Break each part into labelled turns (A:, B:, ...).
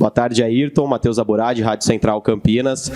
A: Boa tarde, Ayrton. Matheus Aborad, Rádio Central Campinas.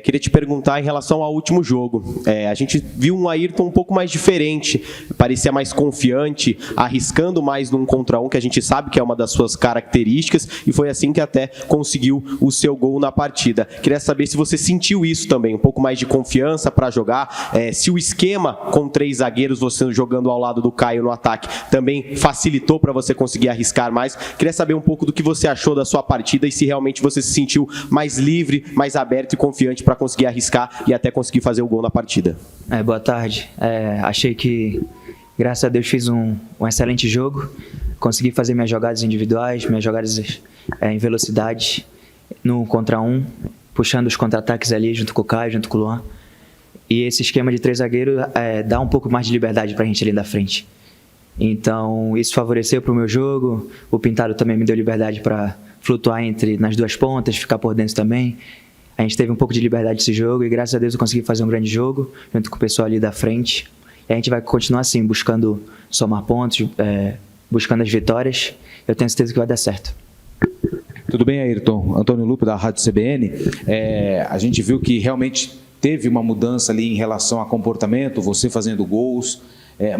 A: Queria te perguntar em relação ao último jogo. A gente viu um Ayrton um pouco mais diferente, parecia mais confiante, arriscando mais num contra um, que a gente sabe que é uma das suas características, e foi assim que até conseguiu o seu gol na partida. Queria saber se você sentiu isso também, um pouco mais de confiança para jogar, se o esquema com 3 zagueiros, você jogando ao lado do Caio no ataque, também facilitou para você conseguir arriscar mais. Queria saber um pouco do que você achou da sua partida e se realmente você se sentiu mais livre, mais aberto e confiante para conseguir arriscar e até conseguir fazer o gol na partida.
B: Boa tarde. Achei que, graças a Deus, fiz um excelente jogo. Consegui fazer minhas jogadas individuais, minhas jogadas em velocidade, no contra um, puxando os contra-ataques ali junto com o Caio, junto com o Luan. E esse esquema de 3 zagueiros dá um pouco mais de liberdade para a gente ali da frente. Então, isso favoreceu para o meu jogo. O Pintado também me deu liberdade para flutuar nas 2 pontas, ficar por dentro também. A gente teve um pouco de liberdade nesse jogo e, graças a Deus, eu consegui fazer um grande jogo junto com o pessoal ali da frente. E a gente vai continuar assim, buscando somar pontos, buscando as vitórias. Eu tenho certeza que vai dar certo.
C: Tudo bem, Ayrton? Antônio Lupe, da Rádio CBN. A gente viu que realmente teve uma mudança ali em relação a comportamento, você fazendo gols.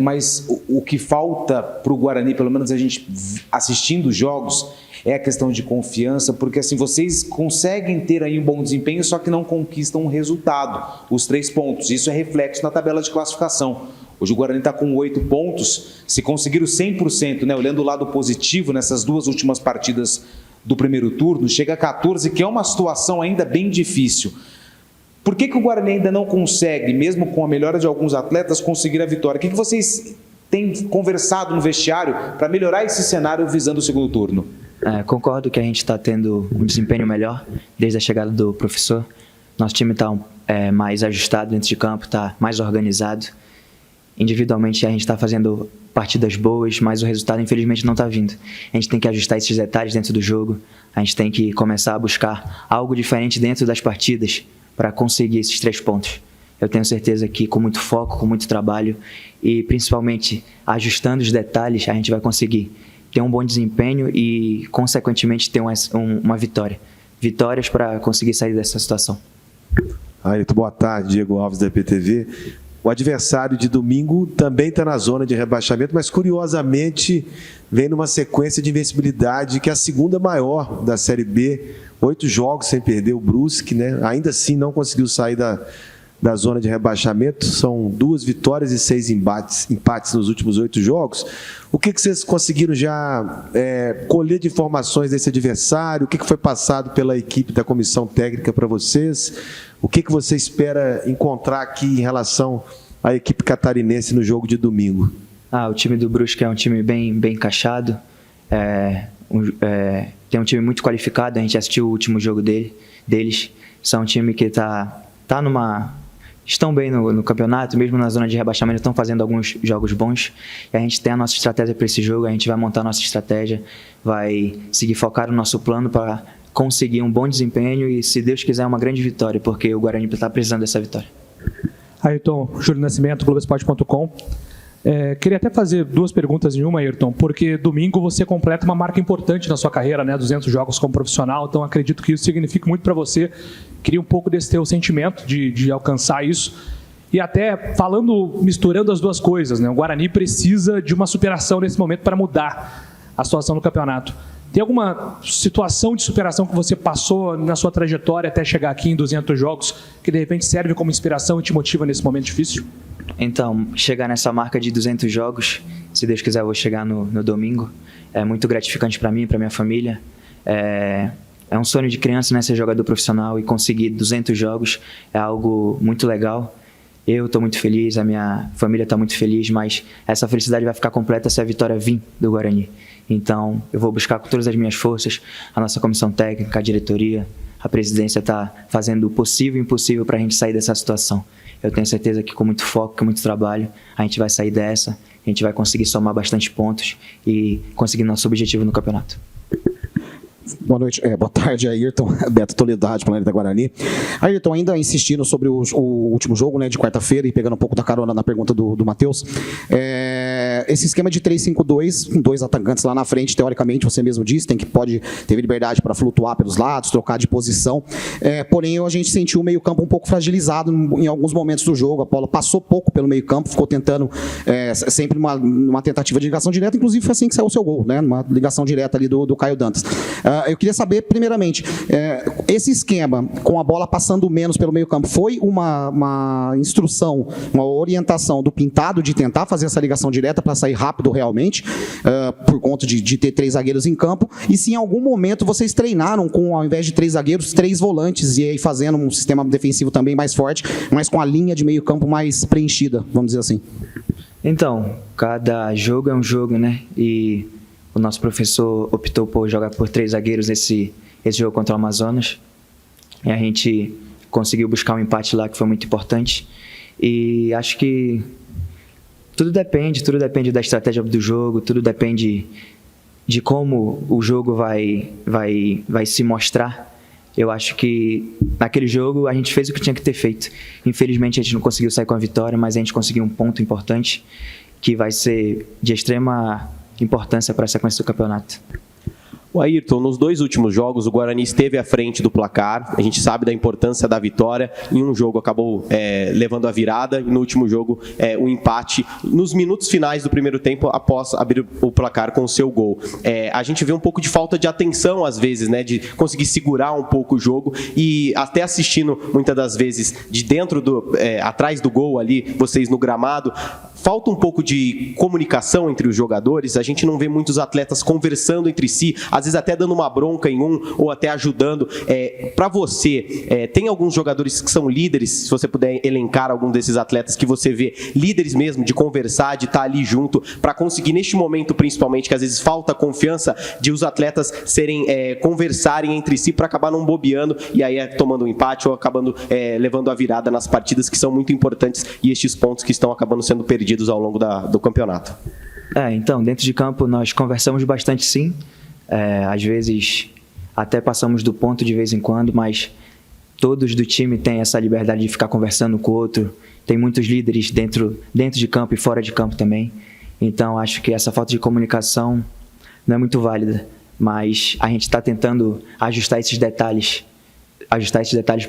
C: Mas o que falta para o Guarani, pelo menos a gente assistindo os jogos, é a questão de confiança, porque assim, vocês conseguem ter aí um bom desempenho, só que não conquistam um resultado, os 3 pontos. Isso é reflexo na tabela de classificação. Hoje o Guarani está com 8 pontos, se conseguir o 100%, né, olhando o lado positivo nessas 2 últimas partidas do primeiro turno, chega a 14, que é uma situação ainda bem difícil. Por que o Guarani ainda não consegue, mesmo com a melhora de alguns atletas, conseguir a vitória? O que vocês têm conversado no vestiário para melhorar esse cenário visando o segundo turno?
B: Concordo que a gente está tendo um desempenho melhor desde a chegada do professor. Nosso time está mais ajustado dentro de campo, está mais organizado. Individualmente a gente está fazendo partidas boas, mas o resultado infelizmente não está vindo. A gente tem que ajustar esses detalhes dentro do jogo, a gente tem que começar a buscar algo diferente dentro das partidas para conseguir esses 3 pontos. Eu tenho certeza que com muito foco, com muito trabalho e principalmente ajustando os detalhes, a gente vai conseguir ter um bom desempenho e, consequentemente, ter uma vitória. Vitórias para conseguir sair dessa situação.
D: Ayrton, boa tarde. Diego Alves, da EPTV. O adversário de domingo também está na zona de rebaixamento, mas, curiosamente, vem numa sequência de invencibilidade que é a segunda maior da Série B. 8 jogos sem perder o Brusque, né? Ainda assim não conseguiu sair da zona de rebaixamento. São 2 vitórias e 6 empates nos últimos 8 jogos. O que vocês conseguiram já colher de informações desse adversário? O que foi passado pela equipe da comissão técnica para vocês? O que você espera encontrar aqui em relação à equipe catarinense no jogo de domingo?
B: O time do Brusque é um time bem encaixado. Tem um time muito qualificado. A gente assistiu o último jogo deles. São um time que estão bem no campeonato, mesmo na zona de rebaixamento, estão fazendo alguns jogos bons. E a gente tem a nossa estratégia para esse jogo, a gente vai montar a nossa estratégia, vai seguir focado no nosso plano para conseguir um bom desempenho e, se Deus quiser, uma grande vitória, porque o Guarani está precisando dessa vitória.
E: Ayrton, Júlio Nascimento, Globoesporte.com. Queria até fazer 2 perguntas em uma, Ayrton, porque domingo você completa uma marca importante na sua carreira, né, 200 jogos como profissional, então acredito que isso significa muito para você. Queria um pouco desse teu sentimento de alcançar isso. E até misturando as 2 coisas, né, o Guarani precisa de uma superação nesse momento para mudar a situação do campeonato. Tem alguma situação de superação que você passou na sua trajetória até chegar aqui em 200 jogos que de repente serve como inspiração e te motiva nesse momento difícil?
B: Então, chegar nessa marca de 200 jogos, se Deus quiser eu vou chegar no domingo, é muito gratificante para mim e para minha família. É um sonho de criança, né, ser jogador profissional, e conseguir 200 jogos é algo muito legal. Eu estou muito feliz, a minha família está muito feliz, mas essa felicidade vai ficar completa se a vitória vir do Guarani. Então, eu vou buscar com todas as minhas forças, a nossa comissão técnica, a diretoria, a presidência está fazendo o possível e o impossível para a gente sair dessa situação. Eu tenho certeza que com muito foco, com muito trabalho, a gente vai sair dessa, a gente vai conseguir somar bastante pontos e conseguir nosso objetivo no campeonato.
F: Boa noite, boa tarde, Ayrton. Beto Toledo, Rádio Planeta Guarani. Ayrton, ainda insistindo sobre o último jogo, né, de quarta-feira, e pegando um pouco da carona na pergunta do Matheus, esse esquema de 3-5-2, com 2 atacantes lá na frente, teoricamente, você mesmo disse, pode ter liberdade para flutuar pelos lados, trocar de posição. Porém, a gente sentiu o meio-campo um pouco fragilizado em alguns momentos do jogo. A bola passou pouco pelo meio-campo, ficou tentando sempre uma tentativa de ligação direta, inclusive foi assim que saiu o seu gol, né? Uma ligação direta ali do Caio Dantas. Eu queria saber, primeiramente, esse esquema com a bola passando menos pelo meio-campo foi uma instrução, uma orientação do Pintado de tentar fazer essa ligação direta para sair rápido realmente, por conta de ter 3 zagueiros em campo, e se em algum momento vocês treinaram com, ao invés de 3 zagueiros, 3 volantes, e aí fazendo um sistema defensivo também mais forte, mas com a linha de meio-campo mais preenchida, vamos dizer assim.
B: Então, cada jogo é um jogo, né? E o nosso professor optou por jogar por 3 zagueiros esse jogo contra o Amazonas. E a gente conseguiu buscar um empate lá que foi muito importante. E acho que tudo depende da estratégia do jogo, tudo depende de como o jogo vai se mostrar. Eu acho que naquele jogo a gente fez o que tinha que ter feito. Infelizmente a gente não conseguiu sair com a vitória, mas a gente conseguiu um ponto importante que vai ser de extrema importância para a sequência do campeonato.
A: O Ayrton, nos 2 últimos jogos, o Guarani esteve à frente do placar. A gente sabe da importância da vitória. Em um jogo acabou levando a virada e no último jogo o empate nos minutos finais do primeiro tempo após abrir o placar com o seu gol. A gente vê um pouco de falta de atenção às vezes, né, de conseguir segurar um pouco o jogo e até assistindo muitas das vezes de dentro atrás do gol ali, vocês no gramado. Falta um pouco de comunicação entre os jogadores, a gente não vê muitos atletas conversando entre si, às vezes até dando uma bronca em um ou até ajudando. Para você, tem alguns jogadores que são líderes, se você puder elencar algum desses atletas que você vê líderes mesmo, de conversar, de estar ali junto, para conseguir neste momento principalmente, que às vezes falta confiança, de os atletas conversarem entre si para acabar não bobeando e aí tomando um empate ou acabando levando a virada nas partidas que são muito importantes e estes pontos que estão acabando sendo perdidos ao longo do campeonato.
B: Então, dentro de campo nós conversamos bastante sim, às vezes até passamos do ponto de vez em quando, mas todos do time têm essa liberdade de ficar conversando com o outro, tem muitos líderes dentro de campo e fora de campo também, então acho que essa falta de comunicação não é muito válida, mas a gente está tentando ajustar esses detalhes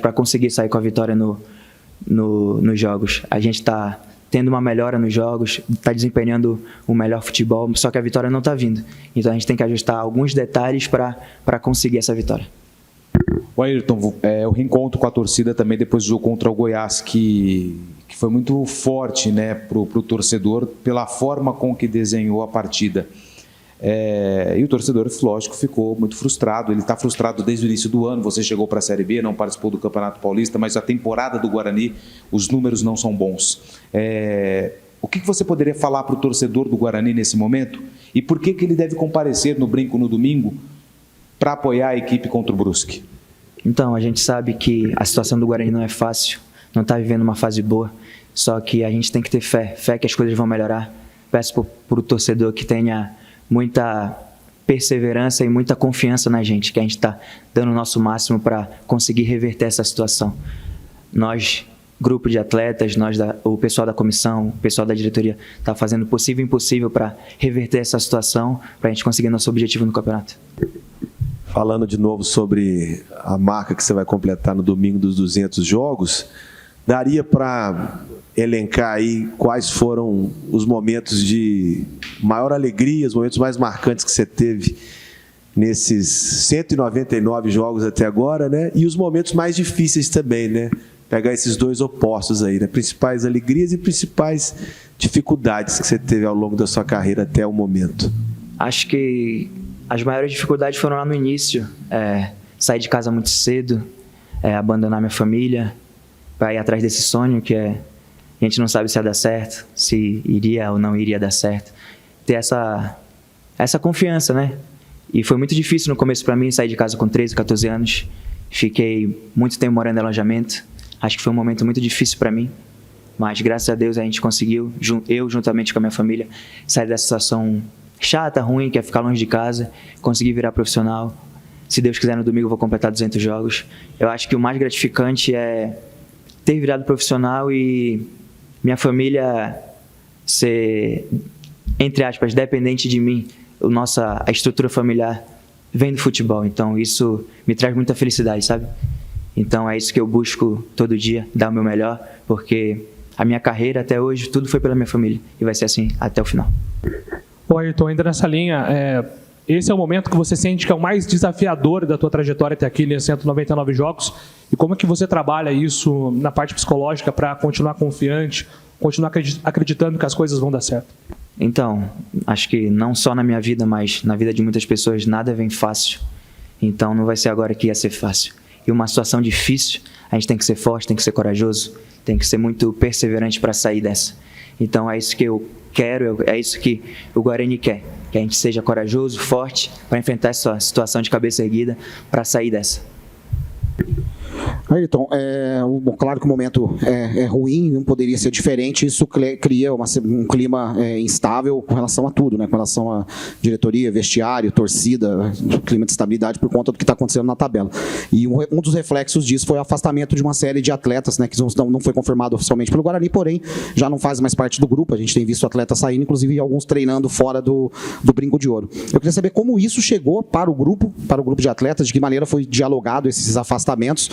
B: para conseguir sair com a vitória nos jogos. A gente está tendo uma melhora nos jogos, está desempenhando um melhor futebol, só que a vitória não está vindo. Então a gente tem que ajustar alguns detalhes para conseguir essa vitória.
C: O Ayrton, o reencontro com a torcida também depois do jogo contra o Goiás, que foi muito forte, né, para o torcedor, pela forma com que desenhou a partida. E o torcedor, lógico, ficou muito frustrado. Ele está frustrado desde o início do ano. Você chegou para a Série B, não participou do Campeonato Paulista, mas a temporada do Guarani, os números não são bons. O que você poderia falar para o torcedor do Guarani nesse momento? E por que ele deve comparecer no Brinco no domingo para apoiar a equipe contra o Brusque?
B: Então, a gente sabe que a situação do Guarani não é fácil, não está vivendo uma fase boa, só que a gente tem que ter fé que as coisas vão melhorar. Peço para o torcedor que tenha muita perseverança e muita confiança na gente, que a gente está dando o nosso máximo para conseguir reverter essa situação. Nós, grupo de atletas, o pessoal da comissão, o pessoal da diretoria, está fazendo o possível e impossível para reverter essa situação, para a gente conseguir nosso objetivo no campeonato.
D: Falando de novo sobre a marca que você vai completar no domingo dos 200 jogos, daria para elencar aí quais foram os momentos de maior alegria, os momentos mais marcantes que você teve nesses 199 jogos até agora, né? E os momentos mais difíceis também, né? Pegar esses 2 opostos aí, né? Principais alegrias e principais dificuldades que você teve ao longo da sua carreira até o momento.
B: Acho que as maiores dificuldades foram lá no início, sair de casa muito cedo, abandonar minha família, para ir atrás desse sonho que a gente não sabe se ia dar certo, se iria ou não iria dar certo. Ter essa confiança, né? E foi muito difícil no começo para mim, sair de casa com 13, 14 anos. Fiquei muito tempo morando em alojamento. Acho que foi um momento muito difícil para mim. Mas, graças a Deus, a gente conseguiu, eu juntamente com a minha família, sair dessa situação chata, ruim, que é ficar longe de casa, conseguir virar profissional. Se Deus quiser, no domingo eu vou completar 200 jogos. Eu acho que o mais gratificante é ter virado profissional e minha família entre aspas, dependente de mim, a estrutura familiar vem do futebol. Então isso me traz muita felicidade, sabe? Então é isso que eu busco todo dia, dar o meu melhor, porque a minha carreira até hoje, tudo foi pela minha família e vai ser assim até o final.
E: Ô Ayrton, ainda nessa linha, esse é o momento que você sente que é o mais desafiador da tua trajetória até aqui, nesses 199 jogos, e como é que você trabalha isso na parte psicológica para continuar confiante, continuar acreditando que as coisas vão dar certo?
B: Então, acho que não só na minha vida, mas na vida de muitas pessoas, nada vem fácil. Então não vai ser agora que ia ser fácil. E uma situação difícil, a gente tem que ser forte, tem que ser corajoso, tem que ser muito perseverante para sair dessa. Então é isso que eu quero, é isso que o Guarani quer. Que a gente seja corajoso, forte, para enfrentar essa situação de cabeça erguida, para sair dessa.
F: Ayrton, claro que o momento é ruim, não poderia ser diferente, isso cria um clima instável com relação a tudo, né? Com relação a diretoria, vestiário, torcida, clima de estabilidade por conta do que está acontecendo na tabela. E um dos reflexos disso foi o afastamento de uma série de atletas, né? Que não foi confirmado oficialmente pelo Guarani, porém já não faz mais parte do grupo, a gente tem visto atletas saindo, inclusive alguns treinando fora do Brinco de Ouro. Eu queria saber como isso chegou para o grupo de atletas, de que maneira foi dialogado esses afastamentos,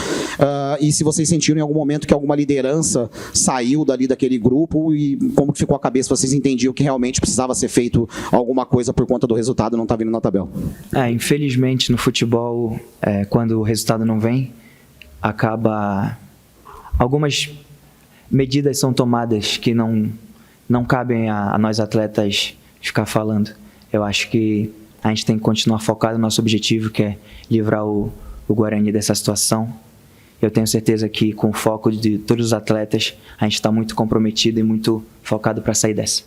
F: e se vocês sentiram em algum momento que alguma liderança saiu daquele grupo e como que ficou a cabeça, vocês entendiam que realmente precisava ser feito alguma coisa por conta do resultado não estar vindo na tabela?
B: Infelizmente no futebol, quando o resultado não vem, algumas medidas são tomadas que não cabem a nós atletas ficar falando. Eu acho que a gente tem que continuar focado no nosso objetivo, que é livrar o Guarani dessa situação. Eu tenho certeza que com o foco de todos os atletas, a gente está muito comprometido e muito focado para sair dessa.